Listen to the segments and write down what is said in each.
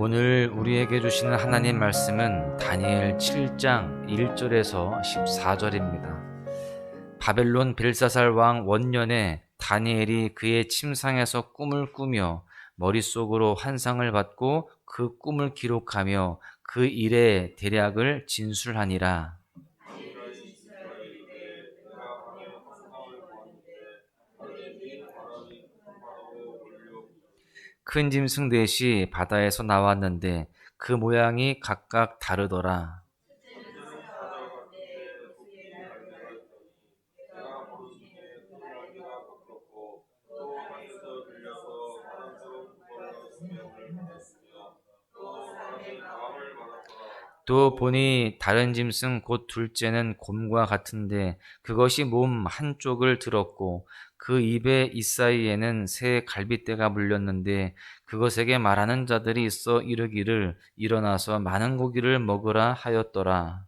오늘 우리에게 주시는 하나님 말씀은 다니엘 7장 1절에서 14절입니다. 바벨론 벨사살 왕 원년에 다니엘이 그의 침상에서 꿈을 꾸며 머릿속으로 환상을 받고 그 꿈을 기록하며 그 일의 대략을 진술하니라. 큰 짐승 넷이 바다에서 나왔는데 그 모양이 각각 다르더라. 또 보니 다른 짐승 곧 둘째는 곰과 같은데 그것이 몸 한쪽을 들었고 그 입의 잇사이에는 새 갈빗대가 물렸는데 그것에게 말하는 자들이 있어 이르기를 일어나서 많은 고기를 먹으라 하였더라.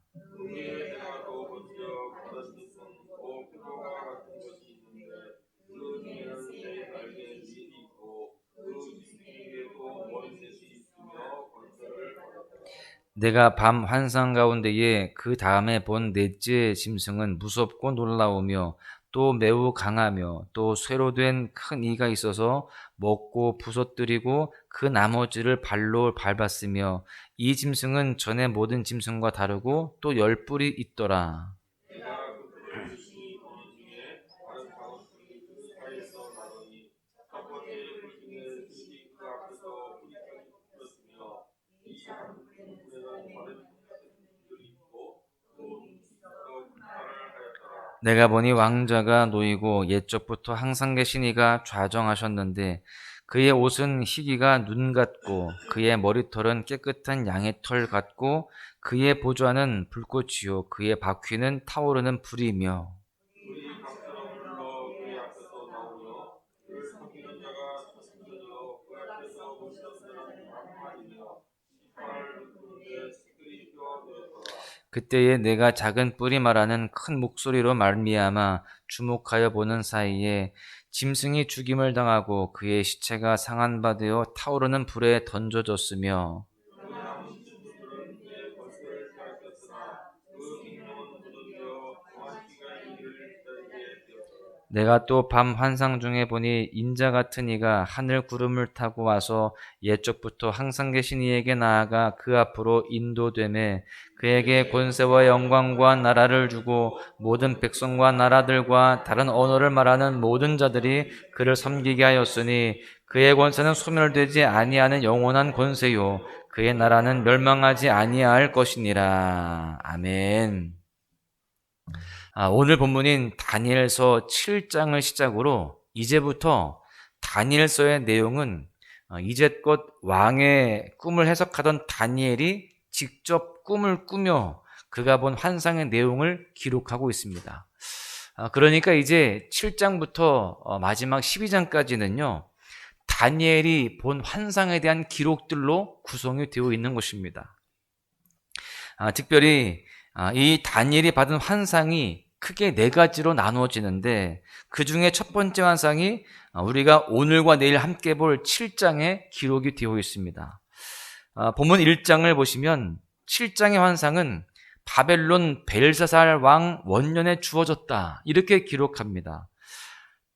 내가 밤 환상 가운데에 그 다음에 본 넷째 짐승은 무섭고 놀라우며 또 매우 강하며 또 쇠로 된 큰 이가 있어서 먹고 부서뜨리고 그 나머지를 발로 밟았으며 이 짐승은 전에 모든 짐승과 다르고 또 10뿔이 있더라. 내가 보니 왕자가 놓이고 옛적부터 항상 계신 이가 좌정하셨는데 그의 옷은 희기가 눈 같고 그의 머리털은 깨끗한 양의 털 같고 그의 보좌는 불꽃이요 그의 바퀴는 타오르는 불이며 그때에 내가 작은 뿔이 말하는 큰 목소리로 말미암아 주목하여 보는 사이에 짐승이 죽임을 당하고 그의 시체가 상한 바 되어 타오르는 불에 던져졌으며 내가 또 밤 환상 중에 보니 인자 같은 이가 하늘 구름을 타고 와서 옛적부터 항상 계신 이에게 나아가 그 앞으로 인도되매 그에게 권세와 영광과 나라를 주고 모든 백성과 나라들과 다른 언어를 말하는 모든 자들이 그를 섬기게 하였으니 그의 권세는 소멸되지 아니하는 영원한 권세요 그의 나라는 멸망하지 아니할 것이니라. 아멘. 오늘 본문인 다니엘서 7장을 시작으로 이제부터 다니엘서의 내용은 이제껏 왕의 꿈을 해석하던 다니엘이 직접 꿈을 꾸며 그가 본 환상의 내용을 기록하고 있습니다. 그러니까 이제 7장부터 마지막 12장까지는요, 다니엘이 본 환상에 대한 기록들로 구성이 되어 있는 것입니다. 특별히 이 다니엘이 받은 환상이 크게 4가지로 나누어지는데 그 중에 첫 번째 환상이 우리가 오늘과 내일 함께 볼 7장에 기록이 되어 있습니다. 본문 1장을 보시면 7장의 환상은 바벨론 벨사살 왕 원년에 주어졌다 이렇게 기록합니다.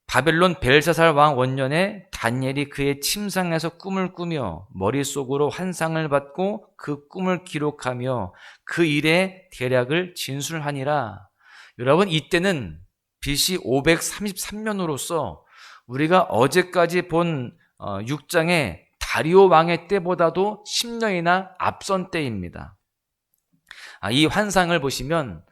바벨론 벨사살 왕 원년에 다니엘이 그의 침상에서 꿈을 꾸며 머릿속으로 환상을 받고 그 꿈을 기록하며 그 일의 대략을 진술하니라. 여러분, 이때는 BC 533년으로서 우리가 어제까지 본 6장의 다리오 왕의 때보다도 10년이나 앞선 때입니다. 이 환상을 보시면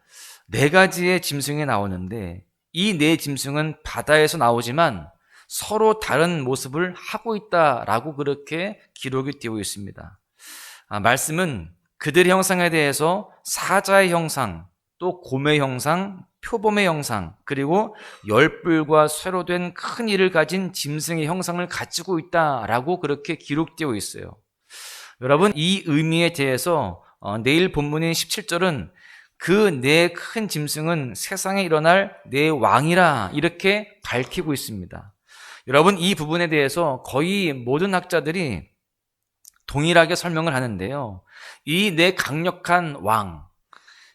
4가지의 짐승이 나오는데 이 4짐승은 바다에서 나오지만 서로 다른 모습을 하고 있다라고 그렇게 기록이 되어 있습니다. 말씀은 그들의 형상에 대해서 사자의 형상, 또 곰의 형상, 표범의 형상, 그리고 10뿔과 쇠로 된 큰 이를 가진 짐승의 형상을 가지고 있다라고 그렇게 기록되어 있어요. 여러분, 이 의미에 대해서 내일 본문인 17절은 그 4큰 짐승은 세상에 일어날 4왕이라 이렇게 밝히고 있습니다. 여러분, 이 부분에 대해서 거의 모든 학자들이 동일하게 설명을 하는데요. 이 내 강력한 왕,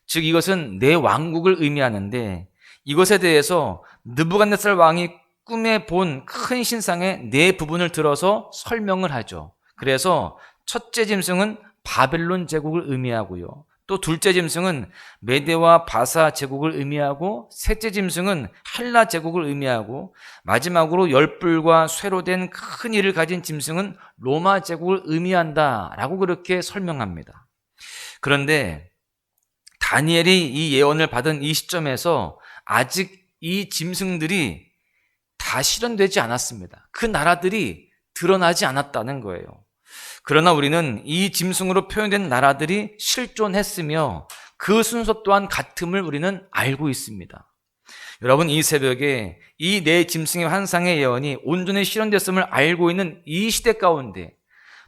즉 이것은 내 왕국을 의미하는데 이것에 대해서 느부갓네살 왕이 꿈에 본 큰 신상의 네 부분을 들어서 설명을 하죠. 그래서 첫째 짐승은 바벨론 제국을 의미하고요. 또 둘째 짐승은 메대와 바사 제국을 의미하고 셋째 짐승은 헬라 제국을 의미하고 마지막으로 열불과 쇠로 된 큰 이를 가진 짐승은 로마 제국을 의미한다라고 그렇게 설명합니다. 그런데 다니엘이 이 예언을 받은 이 시점에서 아직 이 짐승들이 다 실현되지 않았습니다. 그 나라들이 드러나지 않았다는 거예요. 그러나 우리는 이 짐승으로 표현된 나라들이 실존했으며 그 순서 또한 같음을 우리는 알고 있습니다. 여러분, 이 새벽에 이 네 짐승의 환상의 예언이 온전히 실현됐음을 알고 있는 이 시대 가운데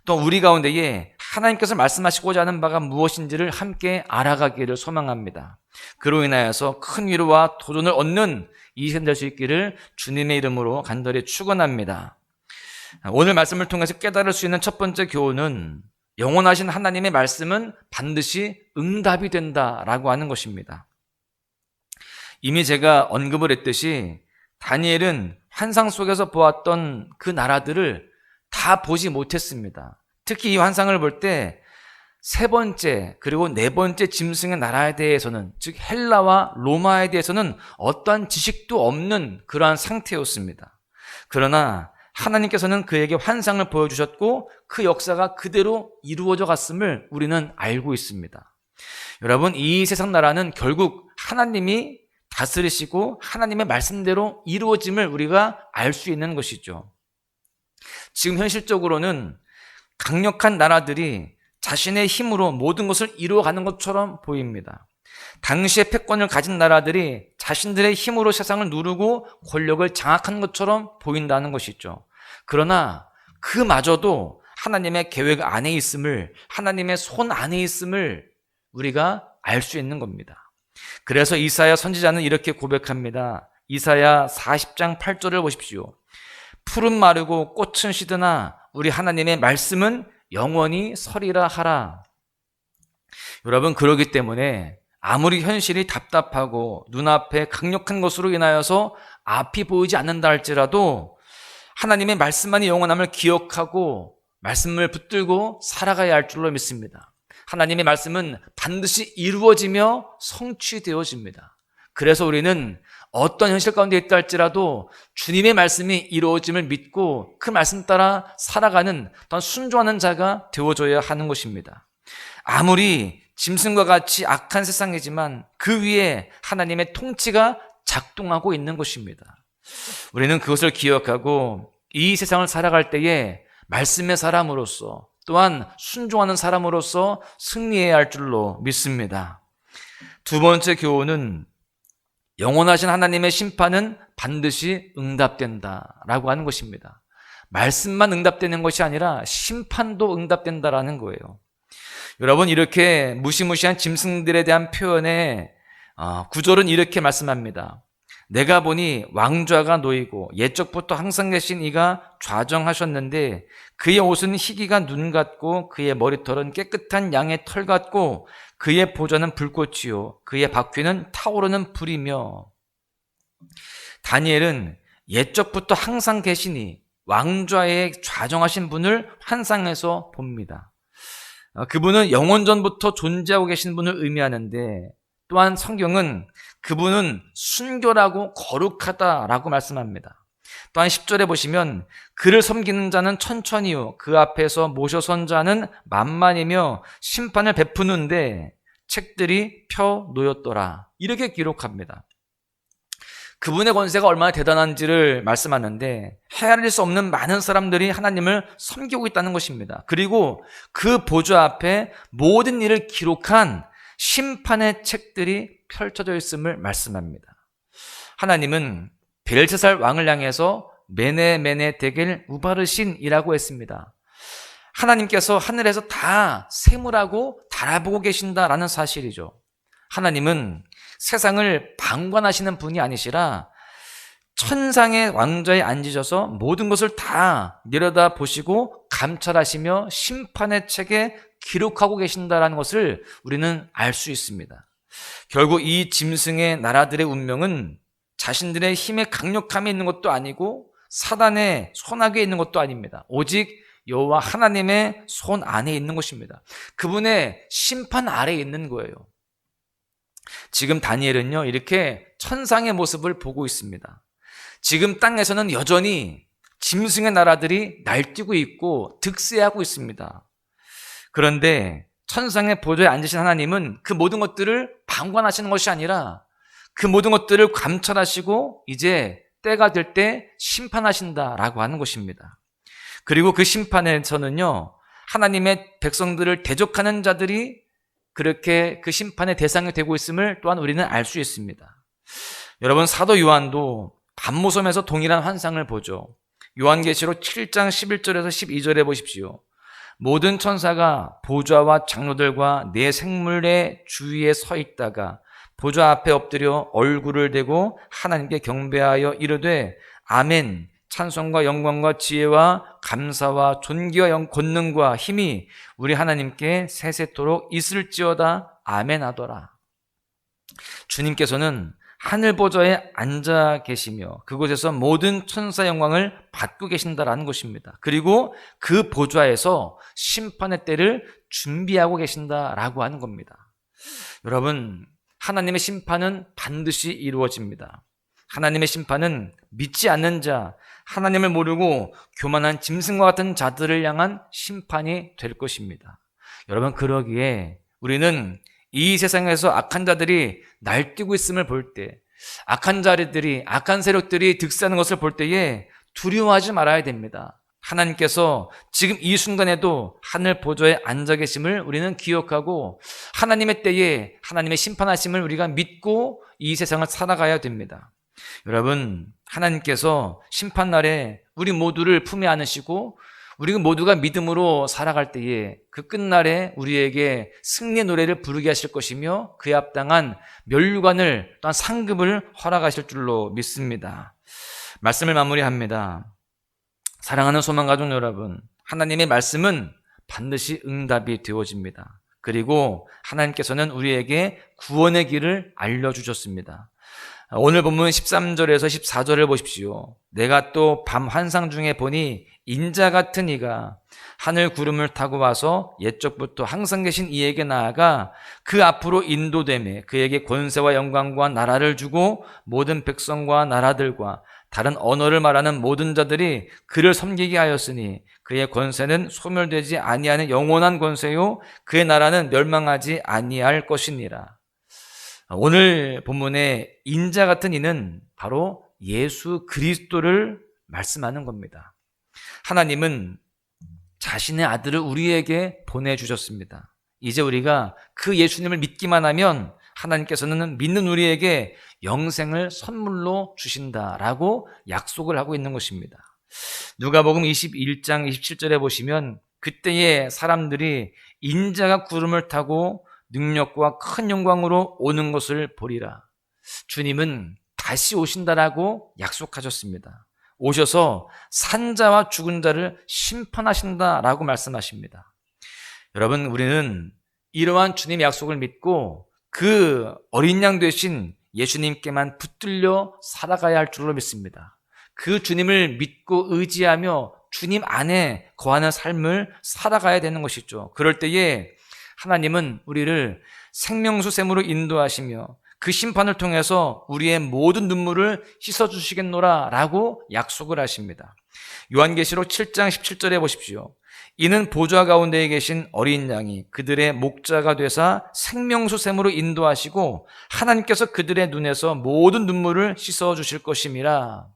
또 우리 가운데에 하나님께서 말씀하시고자 하는 바가 무엇인지를 함께 알아가기를 소망합니다. 그로 인하여서 큰 위로와 도전을 얻는 이 시간 될 수 있기를 주님의 이름으로 간절히 축원합니다. 오늘 말씀을 통해서 깨달을 수 있는 첫 번째 교훈은 영원하신 하나님의 말씀은 반드시 응답이 된다라고 하는 것입니다. 이미 제가 언급을 했듯이 다니엘은 환상 속에서 보았던 그 나라들을 다 보지 못했습니다. 특히 이 환상을 볼 때 세 번째 그리고 네 번째 짐승의 나라에 대해서는, 즉 헬라와 로마에 대해서는 어떠한 지식도 없는 그러한 상태였습니다. 그러나 하나님께서는 그에게 환상을 보여주셨고 그 역사가 그대로 이루어져 갔음을 우리는 알고 있습니다. 여러분, 이 세상 나라는 결국 하나님이 다스리시고 하나님의 말씀대로 이루어짐을 우리가 알 수 있는 것이죠. 지금 현실적으로는 강력한 나라들이 자신의 힘으로 모든 것을 이루어가는 것처럼 보입니다. 당시의 패권을 가진 나라들이 자신들의 힘으로 세상을 누르고 권력을 장악한 것처럼 보인다는 것이죠. 그러나 그마저도 하나님의 계획 안에 있음을, 하나님의 손 안에 있음을 우리가 알 수 있는 겁니다. 그래서 이사야 선지자는 이렇게 고백합니다. 이사야 40장 8절을 보십시오. 풀은 마르고 꽃은 시드나 우리 하나님의 말씀은 영원히 서리라 하라. 여러분, 그러기 때문에 아무리 현실이 답답하고 눈앞에 강력한 것으로 인하여서 앞이 보이지 않는다 할지라도 하나님의 말씀만이 영원함을 기억하고 말씀을 붙들고 살아가야 할 줄로 믿습니다. 하나님의 말씀은 반드시 이루어지며 성취되어집니다. 그래서 우리는 어떤 현실 가운데 있다 할지라도 주님의 말씀이 이루어짐을 믿고 그 말씀 따라 살아가는 또한 순종하는 자가 되어줘야 하는 것입니다. 아무리 짐승과 같이 악한 세상이지만 그 위에 하나님의 통치가 작동하고 있는 것입니다. 우리는 그것을 기억하고 이 세상을 살아갈 때에 말씀의 사람으로서 또한 순종하는 사람으로서 승리해야 할 줄로 믿습니다. 두 번째 교훈은 영원하신 하나님의 심판은 반드시 응답된다라고 하는 것입니다. 말씀만 응답되는 것이 아니라 심판도 응답된다라는 거예요. 여러분, 이렇게 무시무시한 짐승들에 대한 표현에 구절은 이렇게 말씀합니다. 내가 보니 왕좌가 놓이고 옛적부터 항상 계신 이가 좌정하셨는데 그의 옷은 희기가 눈 같고 그의 머리털은 깨끗한 양의 털 같고 그의 보좌는 불꽃이요 그의 바퀴는 타오르는 불이며. 다니엘은 옛적부터 항상 계시니 왕좌에 좌정하신 분을 환상에서 봅니다. 그분은 영원전부터 존재하고 계신 분을 의미하는데 또한 성경은 그분은 순결하고 거룩하다라고 말씀합니다. 또한 10절에 보시면 그를 섬기는 자는 천천히요 그 앞에서 모셔선 자는 만만이며 심판을 베푸는데 책들이 펴 놓였더라, 이렇게 기록합니다. 그분의 권세가 얼마나 대단한지를 말씀하는데 헤아릴 수 없는 많은 사람들이 하나님을 섬기고 있다는 것입니다. 그리고 그 보좌 앞에 모든 일을 기록한 심판의 책들이 펼쳐져 있음을 말씀합니다. 하나님은 벨드살 왕을 향해서 메네 데겔 우바르신이라고 했습니다. 하나님께서 하늘에서 다 세무라고 달아보고 계신다라는 사실이죠. 하나님은 세상을 방관하시는 분이 아니시라 천상의 왕좌에 앉으셔서 모든 것을 다 내려다 보시고 감찰하시며 심판의 책에 기록하고 계신다라는 것을 우리는 알 수 있습니다. 결국 이 짐승의 나라들의 운명은 자신들의 힘의 강력함에 있는 것도 아니고 사단의 손아귀에 있는 것도 아닙니다. 오직 여호와 하나님의 손 안에 있는 것입니다. 그분의 심판 아래에 있는 거예요. 지금 다니엘은요, 이렇게 천상의 모습을 보고 있습니다. 지금 땅에서는 여전히 짐승의 나라들이 날뛰고 있고 득세하고 있습니다. 그런데 천상의 보좌에 앉으신 하나님은 그 모든 것들을 방관하시는 것이 아니라 그 모든 것들을 감찰하시고 이제 때가 될 때 심판하신다라고 하는 것입니다. 그리고 그 심판에서는요, 하나님의 백성들을 대적하는 자들이 그렇게 그 심판의 대상이 되고 있음을 또한 우리는 알 수 있습니다. 여러분, 사도 요한도 반모섬에서 동일한 환상을 보죠. 요한계시록 7장 11절에서 12절에 보십시오. 모든 천사가 보좌와 장로들과 네 생물의 주위에 서 있다가 보좌 앞에 엎드려 얼굴을 대고 하나님께 경배하여 이르되 아멘, 찬송과 영광과 지혜와 감사와 존귀와 권능과 힘이 우리 하나님께 세세토록 있을지어다. 아멘 하더라. 주님께서는 하늘 보좌에 앉아 계시며 그곳에서 모든 천사 영광을 받고 계신다라는 것입니다. 그리고 그 보좌에서 심판의 때를 준비하고 계신다라고 하는 겁니다. 여러분, 하나님의 심판은 반드시 이루어집니다. 하나님의 심판은 믿지 않는 자, 하나님을 모르고 교만한 짐승과 같은 자들을 향한 심판이 될 것입니다. 여러분, 그러기에 우리는 이 세상에서 악한 자들이 날뛰고 있음을 볼 때, 악한 자들이, 악한 세력들이 득세하는 것을 볼 때에 두려워하지 말아야 됩니다. 하나님께서 지금 이 순간에도 하늘 보좌에 앉아 계심을 우리는 기억하고 하나님의 때에 하나님의 심판하심을 우리가 믿고 이 세상을 살아가야 됩니다. 여러분, 하나님께서 심판날에 우리 모두를 품에 안으시고 우리 모두가 믿음으로 살아갈 때에 그 끝날에 우리에게 승리의 노래를 부르게 하실 것이며 그에 합당한 면류관을 또한 상급을 허락하실 줄로 믿습니다. 말씀을 마무리합니다. 사랑하는 소망가족 여러분, 하나님의 말씀은 반드시 응답이 되어집니다. 그리고 하나님께서는 우리에게 구원의 길을 알려주셨습니다. 오늘 본문 13절에서 14절을 보십시오. 내가 또 밤 환상 중에 보니 인자 같은 이가 하늘 구름을 타고 와서 옛적부터 항상 계신 이에게 나아가 그 앞으로 인도되매 그에게 권세와 영광과 나라를 주고 모든 백성과 나라들과 다른 언어를 말하는 모든 자들이 그를 섬기게 하였으니 그의 권세는 소멸되지 아니하는 영원한 권세요 그의 나라는 멸망하지 아니할 것이니라. 오늘 본문의 인자 같은 이는 바로 예수 그리스도를 말씀하는 겁니다. 하나님은 자신의 아들을 우리에게 보내주셨습니다. 이제 우리가 그 예수님을 믿기만 하면 하나님께서는 믿는 우리에게 영생을 선물로 주신다라고 약속을 하고 있는 것입니다. 누가복음 21장 27절에 보시면 그때의 사람들이 인자가 구름을 타고 능력과 큰 영광으로 오는 것을 보리라. 주님은 다시 오신다라고 약속하셨습니다. 오셔서 산자와 죽은 자를 심판하신다라고 말씀하십니다. 여러분, 우리는 이러한 주님의 약속을 믿고 그 어린 양 되신 예수님께만 붙들려 살아가야 할 줄로 믿습니다. 그 주님을 믿고 의지하며 주님 안에 거하는 삶을 살아가야 되는 것이죠. 그럴 때에 하나님은 우리를 생명수 샘으로 인도하시며 그 심판을 통해서 우리의 모든 눈물을 씻어주시겠노라 라고 약속을 하십니다. 요한계시록 7장 17절에 보십시오. 이는 보좌 가운데에 계신 어린 양이 그들의 목자가 되사 생명수 샘으로 인도하시고 하나님께서 그들의 눈에서 모든 눈물을 씻어주실 것임이라.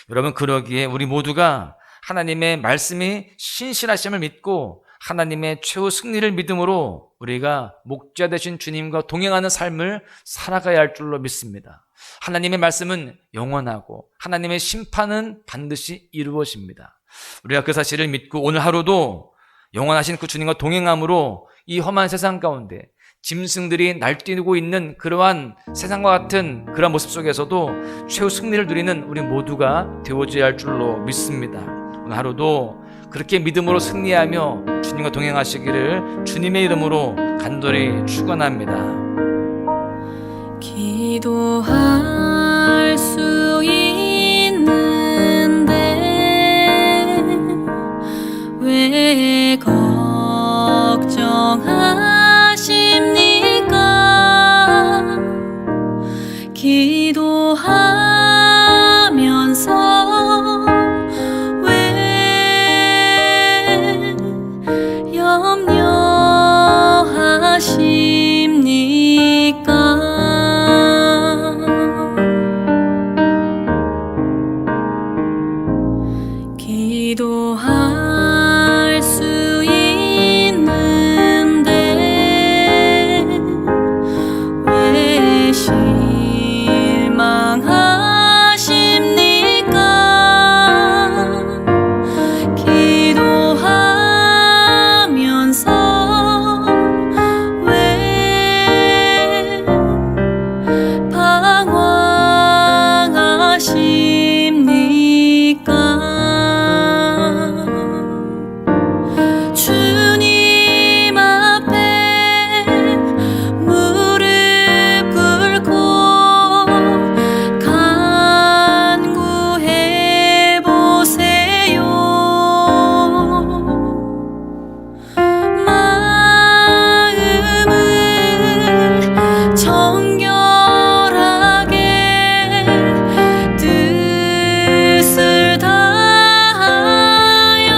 여러분, 그러기에 우리 모두가 하나님의 말씀이 신실하심을 믿고 하나님의 최후 승리를 믿음으로 우리가 목자 되신 주님과 동행하는 삶을 살아가야 할 줄로 믿습니다. 하나님의 말씀은 영원하고 하나님의 심판은 반드시 이루어집니다. 우리가 그 사실을 믿고 오늘 하루도 영원하신 그 주님과 동행함으로 이 험한 세상 가운데 짐승들이 날뛰고 있는 그러한 세상과 같은 그러한 모습 속에서도 최후 승리를 누리는 우리 모두가 되어져야 할 줄로 믿습니다. 오늘 하루도 그렇게 믿음으로 승리하며 주님과 동행하시기를 주님의 이름으로 간절히 축원합니다. 기도할 수 있는데 왜 걱정하십니까? 기도하면서 왜 염려하십니까? 기도할 수 있는데 왜 실망하십니까? 기도하면서 왜 방황하십니까? 주님 앞에 무릎 꿇고 간구해 보세요. 마음을 정결하게 뜻을 다하여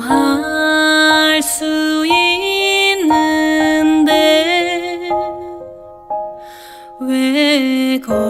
기도할 수 있는데 왜 걱정하